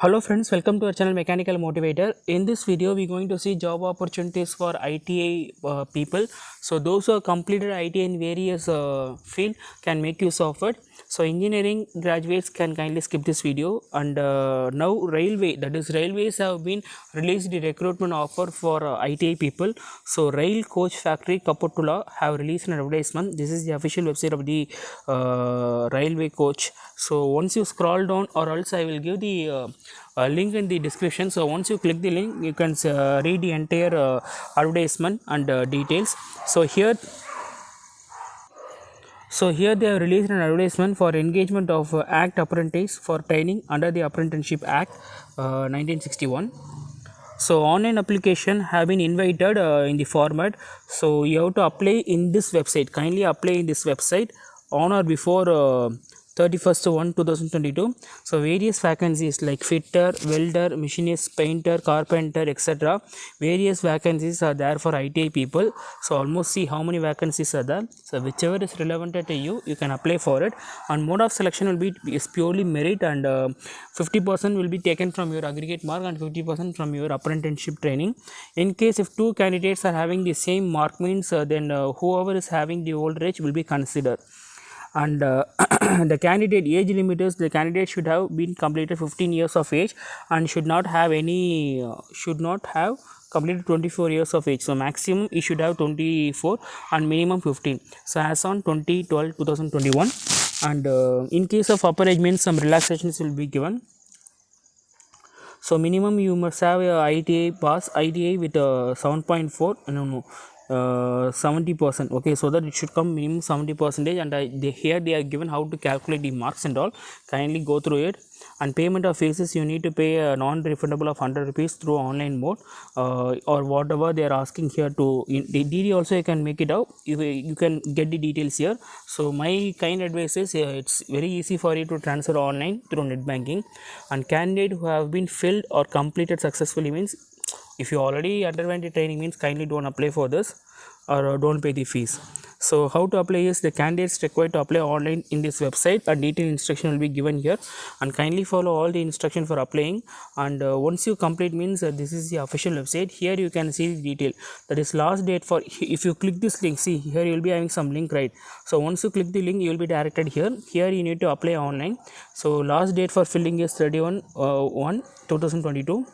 Hello friends, welcome to our channel Mechanical Motivator. In this video, we are going to see job opportunities for ITI people. So those who have completed ITI in various field can make use of it. So engineering graduates can kindly skip this video. And now railways have been released the recruitment offer for ITI people. So Rail Coach Factory Kapurtula have released an advertisement. This is the official website of the railway coach. So once you scroll down, or else I will give the link in the description. So once you click the link, you can read the entire advertisement and details. So here they have released an advertisement for engagement of Act Apprentice for training under the Apprenticeship Act 1961. So online application have been invited in the format. So you have to apply in this website. Kindly apply in this website on or before 31st 1 2022. So various vacancies like fitter, welder, machinist, painter, carpenter, etc. Various vacancies are there for ITI people. So almost see how many vacancies are there. So whichever is relevant to you, you can apply for it. And mode of selection will be is purely merit, and 50% will be taken from your aggregate mark and 50% from your apprenticeship training. In case if two candidates are having the same mark, means then whoever is having the older age will be considered. And the candidate age limit is the candidate should have been completed 15 years of age and should not have completed 24 years of age. So maximum he should have 24 and minimum 15. So as on 2021. And in case of upper age means some relaxations will be given. So minimum you must have a ITI pass, ITI with 7.4 70%. Okay, so that it should come minimum 70%. And here they are given how to calculate the marks and all. Kindly go through it. And payment of fees, you need to pay a non-refundable of 100 rupees through online mode, or whatever they are asking here to the DD also you can make it out. You can get the details here. So my kind advice is it's very easy for you to transfer online through net banking. And candidate who have been filled or completed successfully means, if you already underwent the training means, kindly don't apply for this or don't pay the fees. So how to apply is the candidates required to apply online in this website, and detailed instruction will be given here, and kindly follow all the instruction for applying. And once you complete means this is the official website. Here you can see the detail, that is last date for, if you click this link, see here you will be having some link, right? So once you click the link, you will be directed here. Here you need to apply online. So last date for filling is 31 1 2022,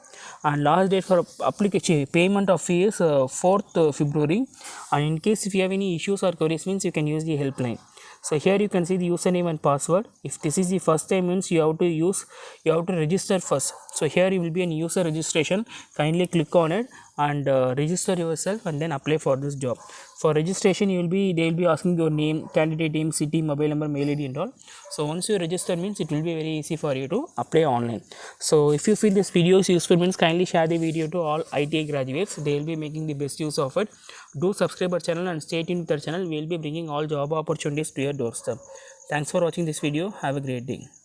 and last date for application payment of fee is 4th February. And in case if you have any issues or queries means, you can use the helpline. So here you can see the username and password. If this is the first time means, you have to register first. So here you will be an user registration. Kindly click on it and register yourself and then apply for this job. For registration they will be asking your name, candidate name, city, mobile number, mail ID and all. So once you register means, it will be very easy for you to apply online. So if you feel this video is useful means, kindly share the video to all ITI graduates. They will be making the best use of it. Do subscribe our channel and stay tuned with our channel. We will be bringing all job opportunities to your doorstep. Thanks for watching this video. Have a great day.